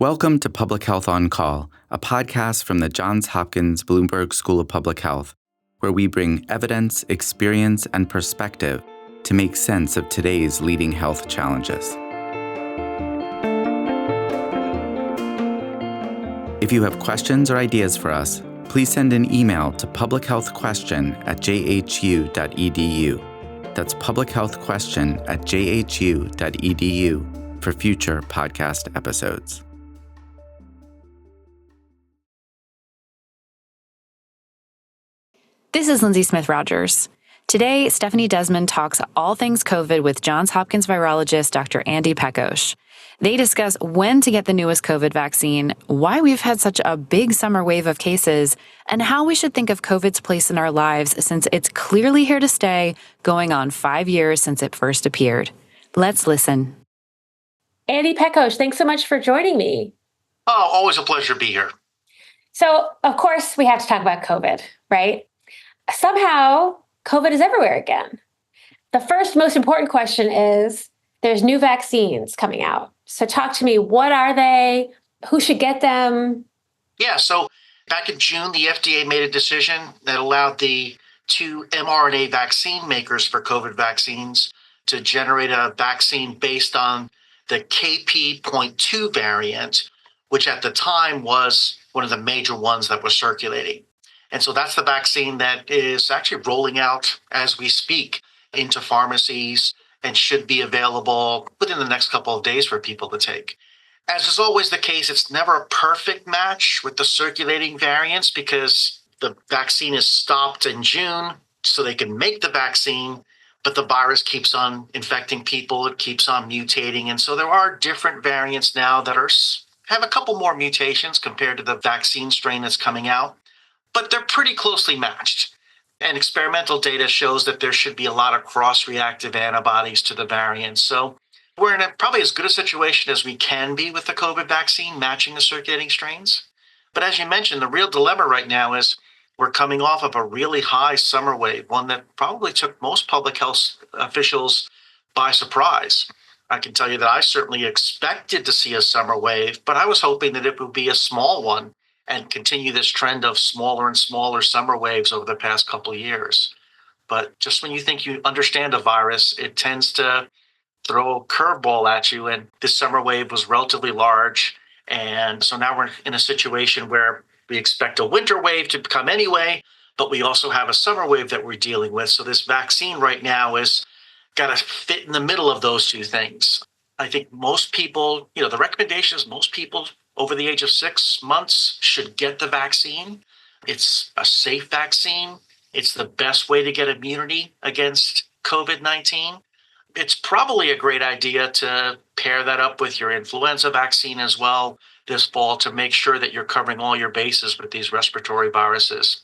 Welcome to Public Health on Call, a podcast from the Johns Hopkins Bloomberg School of Public Health, where we bring evidence, experience, and perspective to make sense of today's leading health challenges. If you have questions or ideas for us, please send an email to publichealthquestion@jhu.edu. That's publichealthquestion@jhu.edu for future podcast episodes. This is Lindsay Smith-Rogers. Today, Stephanie Desmon talks all things COVID with Johns Hopkins virologist Dr. Andy Pekosz. They discuss when to get the newest COVID vaccine, why we've had such a big summer wave of cases, and how we should think of COVID's place in our lives since it's clearly here to stay, going on 5 years since it first appeared. Let's listen. Andy Pekosz, thanks so much for joining me. Oh, always a pleasure to be here. So, of course, we have to talk about COVID, right? Somehow, COVID is everywhere again. The first most important question is, there's new vaccines coming out. So talk to me, what are they? Who should get them? Yeah, so back in June, the FDA made a decision that allowed the two mRNA vaccine makers for COVID vaccines to generate a vaccine based on the KP.2 variant, which at the time was one of the major ones that was circulating. And so that's the vaccine that is actually rolling out as we speak into pharmacies and should be available within the next couple of days for people to take. As is always the case, it's never a perfect match with the circulating variants because the vaccine is stopped in June so they can make the vaccine, but the virus keeps on infecting people. It keeps on mutating. And so there are different variants now that have a couple more mutations compared to the vaccine strain that's coming out. But they're pretty closely matched. And experimental data shows that there should be a lot of cross-reactive antibodies to the variants. So we're in probably as good a situation as we can be with the COVID vaccine, matching the circulating strains. But as you mentioned, the real dilemma right now is we're coming off of a really high summer wave, one that probably took most public health officials by surprise. I can tell you that I certainly expected to see a summer wave, but I was hoping that it would be a small one and continue this trend of smaller and smaller summer waves over the past couple of years. But just when you think you understand a virus, it tends to throw a curveball at you. And this summer wave was relatively large. And so now we're in a situation where we expect a winter wave to come anyway, but we also have a summer wave that we're dealing with. So this vaccine right now is got to fit in the middle of those two things. I think most people, the recommendation is most people over the age of 6 months should get the vaccine. It's a safe vaccine. It's the best way to get immunity against COVID-19. It's probably a great idea to pair that up with your influenza vaccine as well this fall to make sure that you're covering all your bases with these respiratory viruses.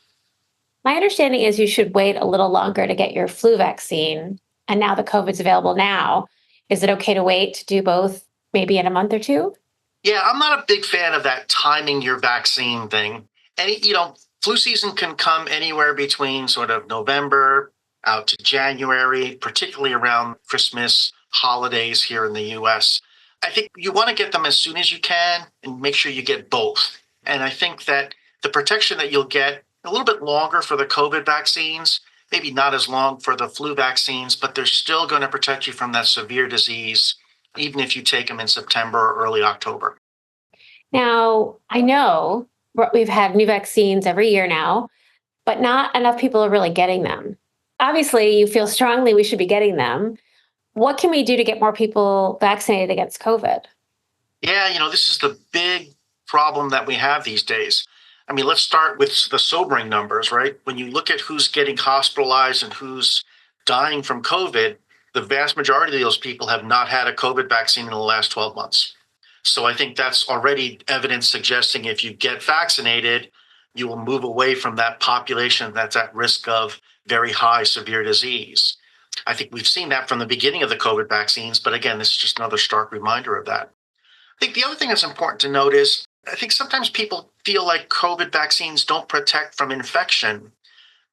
My understanding is you should wait a little longer to get your flu vaccine. And now the COVID's available now. Is it okay to wait to do both maybe in a month or two? Yeah, I'm not a big fan of that timing your vaccine thing. Flu season can come anywhere between sort of November out to January, particularly around Christmas holidays here in the US. I think you want to get them as soon as you can and make sure you get both. And I think that the protection that you'll get a little bit longer for the COVID vaccines, maybe not as long for the flu vaccines, but they're still going to protect you from that severe disease, even if you take them in September or early October. Now, I know we've had new vaccines every year now, but not enough people are really getting them. Obviously, you feel strongly we should be getting them. What can we do to get more people vaccinated against COVID? Yeah, this is the big problem that we have these days. I mean, let's start with the sobering numbers, right? When you look at who's getting hospitalized and who's dying from COVID, the vast majority of those people have not had a COVID vaccine in the last 12 months. So I think that's already evidence suggesting if you get vaccinated, you will move away from that population that's at risk of very high severe disease. I think we've seen that from the beginning of the COVID vaccines. But again, this is just another stark reminder of that. I think the other thing that's important to note is I think sometimes people feel like COVID vaccines don't protect from infection.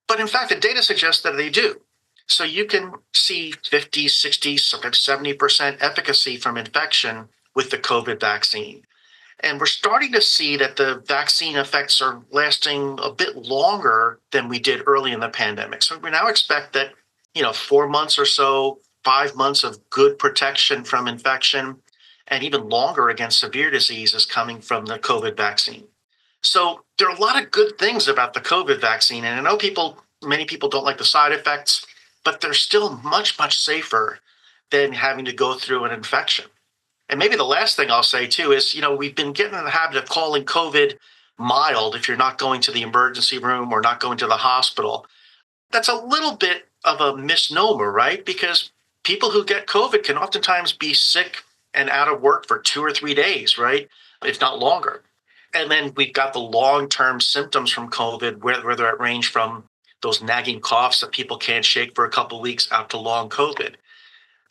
But in fact, the data suggests that they do. So you can see 50, 60, sometimes 70% efficacy from infection with the COVID vaccine. And we're starting to see that the vaccine effects are lasting a bit longer than we did early in the pandemic. So we now expect that, 4 months or so, 5 months of good protection from infection, and even longer against severe disease is coming from the COVID vaccine. So there are a lot of good things about the COVID vaccine. And I know many people don't like the side effects, but they're still much, much safer than having to go through an infection. And maybe the last thing I'll say too is, we've been getting in the habit of calling COVID mild if you're not going to the emergency room or not going to the hospital. That's a little bit of a misnomer, right? Because people who get COVID can oftentimes be sick and out of work for 2 or 3 days, right? If not longer. And then we've got the long-term symptoms from COVID, where that range from those nagging coughs that people can't shake for a couple of weeks out to long COVID.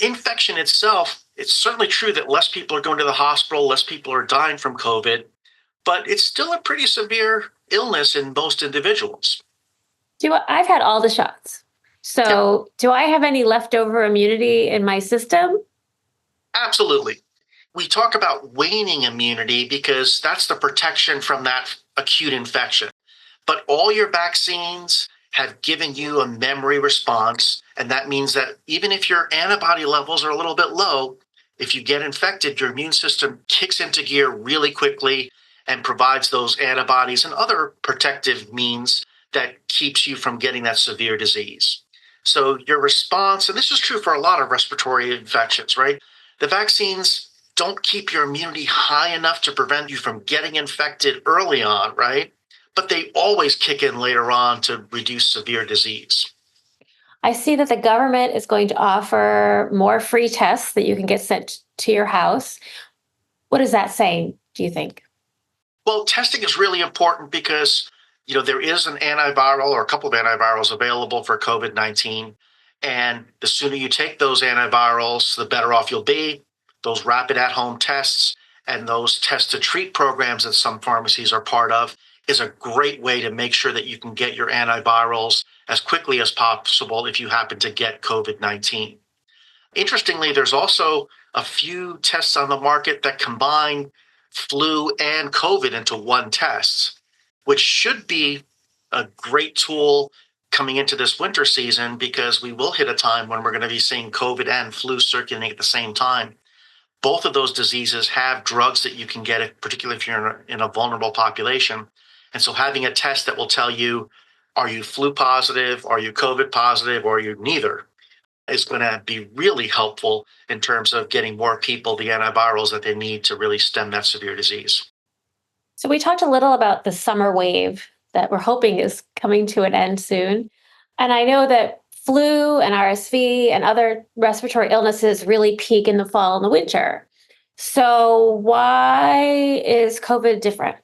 Infection itself, it's certainly true that less people are going to the hospital, less people are dying from COVID, but it's still a pretty severe illness in most individuals. I've had all the shots. So do I have any leftover immunity in my system? Absolutely. We talk about waning immunity because that's the protection from that acute infection. But all your vaccines have given you a memory response. And that means that even if your antibody levels are a little bit low, if you get infected, your immune system kicks into gear really quickly and provides those antibodies and other protective means that keeps you from getting that severe disease. So your response, and this is true for a lot of respiratory infections, right? The vaccines don't keep your immunity high enough to prevent you from getting infected early on, right? But they always kick in later on to reduce severe disease. I see that the government is going to offer more free tests that you can get sent to your house. What does that say, do you think? Well, testing is really important because, there is an antiviral or a couple of antivirals available for COVID-19. And the sooner you take those antivirals, the better off you'll be. Those rapid at-home tests and those test to treat programs that some pharmacies are part of is a great way to make sure that you can get your antivirals as quickly as possible if you happen to get COVID-19. Interestingly, there's also a few tests on the market that combine flu and COVID into one test, which should be a great tool coming into this winter season because we will hit a time when we're going to be seeing COVID and flu circulating at the same time. Both of those diseases have drugs that you can get, particularly if you're in a vulnerable population. And so having a test that will tell you, are you flu positive, are you COVID positive, or are you neither, is going to be really helpful in terms of getting more people the antivirals that they need to really stem that severe disease. So we talked a little about the summer wave that we're hoping is coming to an end soon. And I know that flu and RSV and other respiratory illnesses really peak in the fall and the winter. So why is COVID different?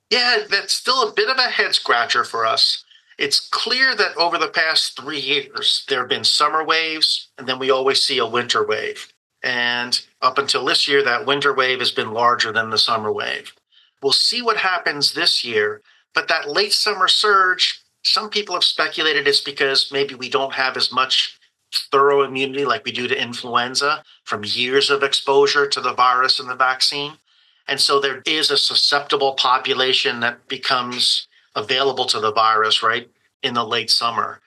Yeah, that's still a bit of a head scratcher for us. It's clear that over the past 3 years, there have been summer waves, and then we always see a winter wave. And up until this year, that winter wave has been larger than the summer wave. We'll see what happens this year, but that late summer surge, some people have speculated it's because maybe we don't have as much thorough immunity like we do to influenza from years of exposure to the virus and the vaccine. And so there is a susceptible population that becomes available to the virus, right, in the late summer.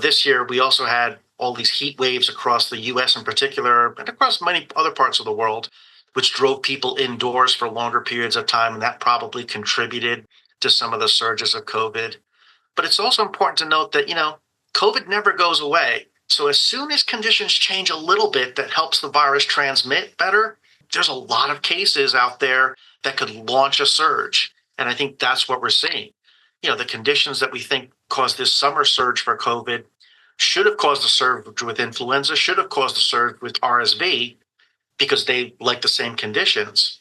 This year we also had all these heat waves across the US in particular, and across many other parts of the world, which drove people indoors for longer periods of time. And that probably contributed to some of the surges of COVID. But it's also important to note that, COVID never goes away. So as soon as conditions change a little bit that helps the virus transmit better, there's a lot of cases out there that could launch a surge. And I think that's what we're seeing. The conditions that we think caused this summer surge for COVID should have caused a surge with influenza, should have caused a surge with RSV because they like the same conditions.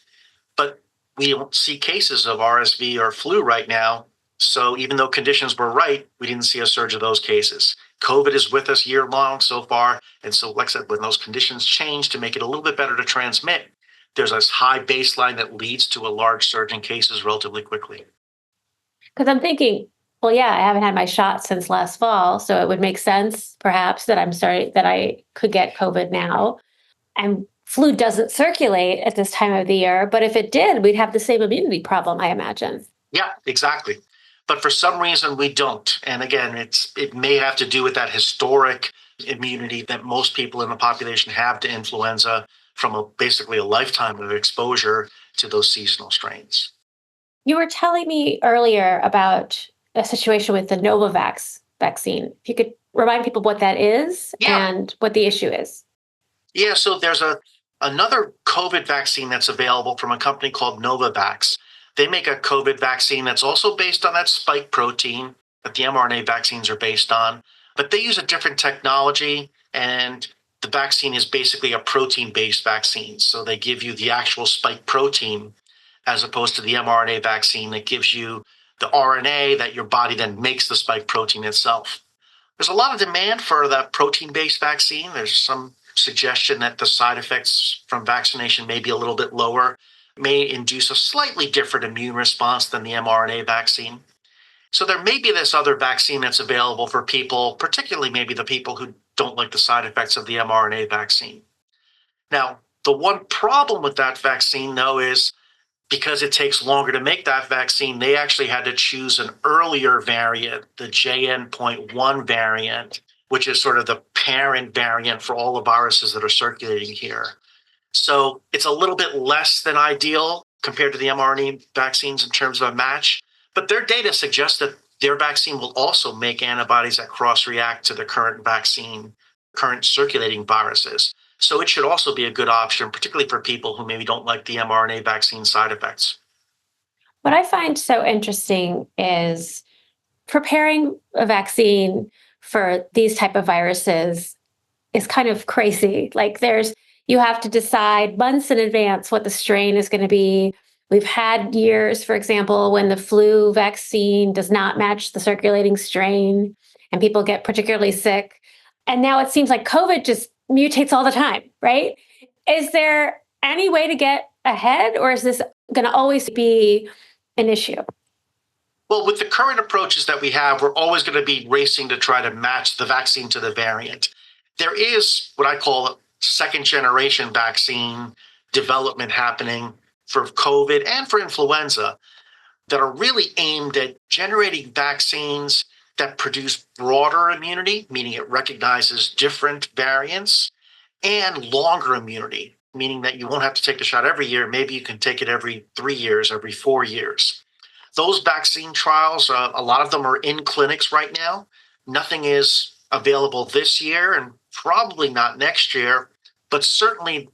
But we don't see cases of RSV or flu right now. So even though conditions were right, we didn't see a surge of those cases. COVID is with us year long so far. And so, like I said, when those conditions change to make it a little bit better to transmit, there's this high baseline that leads to a large surge in cases relatively quickly. Because I'm thinking, well, yeah, I haven't had my shot since last fall, so it would make sense perhaps that I could get COVID now. And flu doesn't circulate at this time of the year, but if it did, we'd have the same immunity problem, I imagine. Yeah, exactly. But for some reason, we don't. And again, it may have to do with that historic immunity that most people in the population have to influenza from basically a lifetime of exposure to those seasonal strains. You were telling me earlier about a situation with the Novavax vaccine. If you could remind people what that is Yeah. and what the issue is. Yeah, so there's another COVID vaccine that's available from a company called Novavax. They make a COVID vaccine that's also based on that spike protein that the mRNA vaccines are based on, but they use a different technology, and the vaccine is basically a protein-based vaccine. So they give you the actual spike protein as opposed to the mRNA vaccine that gives you the RNA that your body then makes the spike protein itself. There's a lot of demand for that protein-based vaccine. There's some suggestion that the side effects from vaccination may be a little bit lower, may induce a slightly different immune response than the mRNA vaccine. So there may be this other vaccine that's available for people, particularly maybe the people who don't like the side effects of the mRNA vaccine. Now, the one problem with that vaccine, though, is because it takes longer to make that vaccine, they actually had to choose an earlier variant, the JN.1 variant, which is sort of the parent variant for all the viruses that are circulating here. So it's a little bit less than ideal compared to the mRNA vaccines in terms of a match, but their data suggests that their vaccine will also make antibodies that cross-react to the current vaccine, current circulating viruses. So it should also be a good option, particularly for people who maybe don't like the mRNA vaccine side effects. What I find so interesting is preparing a vaccine for these type of viruses is kind of crazy. You have to decide months in advance what the strain is going to be. We've had years, for example, when the flu vaccine does not match the circulating strain and people get particularly sick. And now it seems like COVID just mutates all the time, right? Is there any way to get ahead, or is this going to always be an issue? Well, with the current approaches that we have, we're always going to be racing to try to match the vaccine to the variant. There is what I call a second generation vaccine development happening for COVID and for influenza that are really aimed at generating vaccines that produce broader immunity, meaning it recognizes different variants, and longer immunity, meaning that you won't have to take the shot every year. Maybe you can take it every 3 years, every 4 years. Those vaccine trials, a lot of them are in clinics right now. Nothing is available this year and probably not next year, but certainly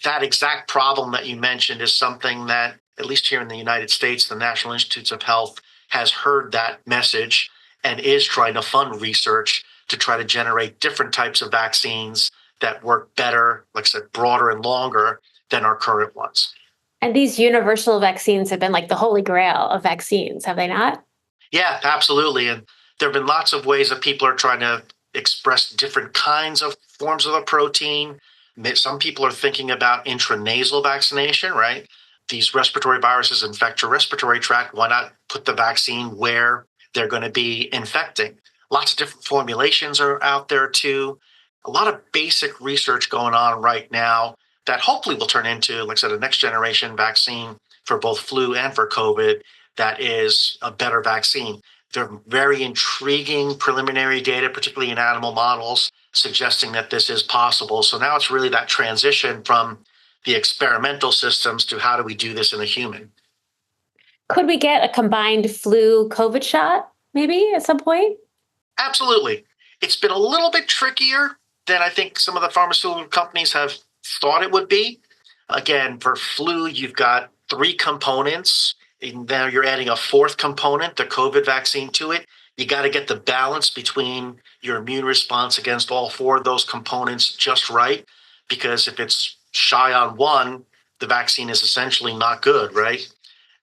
that exact problem that you mentioned is something that, at least here in the United States, the National Institutes of Health has heard that message and is trying to fund research to try to generate different types of vaccines that work better, like I said, broader and longer than our current ones. And these universal vaccines have been like the holy grail of vaccines, have they not? Yeah, absolutely. And there have been lots of ways that people are trying to express different kinds of forms of the protein. Some people are thinking about intranasal vaccination, right? These respiratory viruses infect your respiratory tract. Why not put the vaccine where they're going to be infecting? Lots of different formulations are out there too. A lot of basic research going on right now that hopefully will turn into, like I said, a next generation vaccine for both flu and for COVID that is a better vaccine. There are very intriguing preliminary data, particularly in animal models, suggesting that this is possible. So now it's really that transition from the experimental systems to how do we do this in a human. Could we get a combined flu COVID shot maybe at some point? Absolutely. It's been a little bit trickier than I think some of the pharmaceutical companies have thought it would be. Again, for flu, you've got 3 components. And now you're adding a 4th component, the COVID vaccine, to it. You got to get the balance between your immune response against all 4 of those components just right. Because if it's shy on one, the vaccine is essentially not good, right?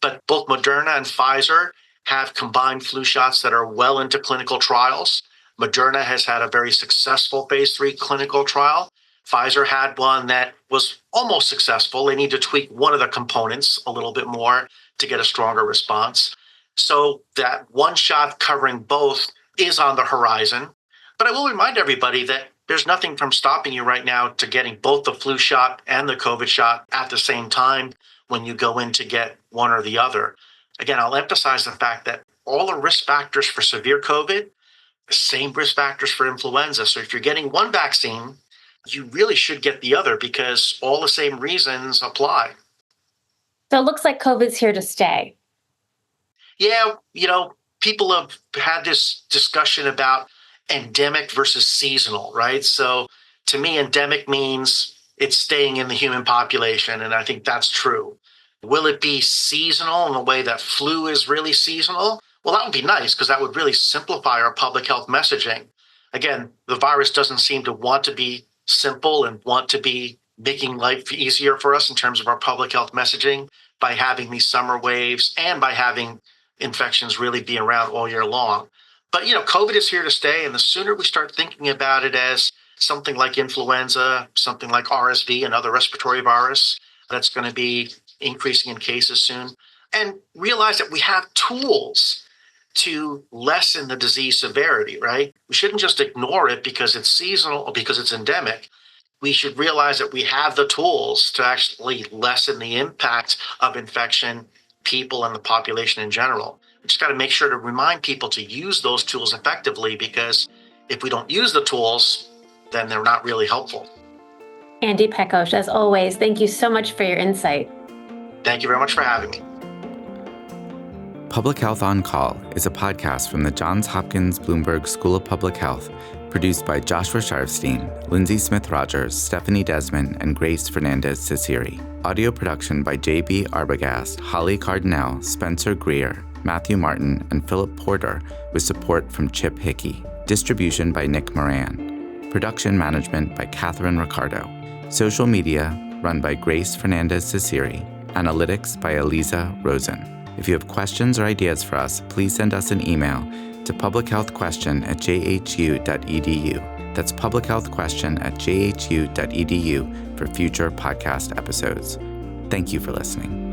But both Moderna and Pfizer have combined flu shots that are well into clinical trials. Moderna has had a very successful phase 3 clinical trial. Pfizer had one that was almost successful. They need to tweak one of the components a little bit more to get a stronger response. So that one shot covering both is on the horizon. But I will remind everybody that there's nothing from stopping you right now to getting both the flu shot and the COVID shot at the same time when you go in to get one or the other. Again, I'll emphasize the fact that all the risk factors for severe COVID, the same risk factors for influenza. So if you're getting one vaccine, you really should get the other because all the same reasons apply. So it looks like COVID's here to stay. Yeah, people have had this discussion about endemic versus seasonal, right? So to me, endemic means it's staying in the human population, and I think that's true. Will it be seasonal in the way that flu is really seasonal? Well, that would be nice because that would really simplify our public health messaging. Again, the virus doesn't seem to want to be simple and want to be making life easier for us in terms of our public health messaging by having these summer waves and by having infections really be around all year long. But, COVID is here to stay. And the sooner we start thinking about it as something like influenza, something like RSV, another respiratory virus that's going to be increasing in cases soon, and realize that we have tools to lessen the disease severity, right? We shouldn't just ignore it because it's seasonal or because it's endemic. We should realize that we have the tools to actually lessen the impact of infection, people, and the population in general. We just got to make sure to remind people to use those tools effectively because if we don't use the tools, then they're not really helpful. Andy Pekosz, as always, thank you so much for your insight. Thank you very much for having me. Public Health on Call is a podcast from the Johns Hopkins Bloomberg School of Public Health, produced by Joshua Sharfstein, Lindsay Smith-Rogers, Stephanie Desmon, and Grace Fernandez-Ciceri. Audio production by J.B. Arbogast, Holly Cardinale, Spencer Greer, Matthew Martin, and Philip Porter, with support from Chip Hickey. Distribution by Nick Moran. Production management by Catherine Ricardo. Social media run by Grace Fernandez-Ciceri. Analytics by Eliza Rosen. If you have questions or ideas for us, please send us an email to publichealthquestion@jhu.edu. That's publichealthquestion@jhu.edu for future podcast episodes. Thank you for listening.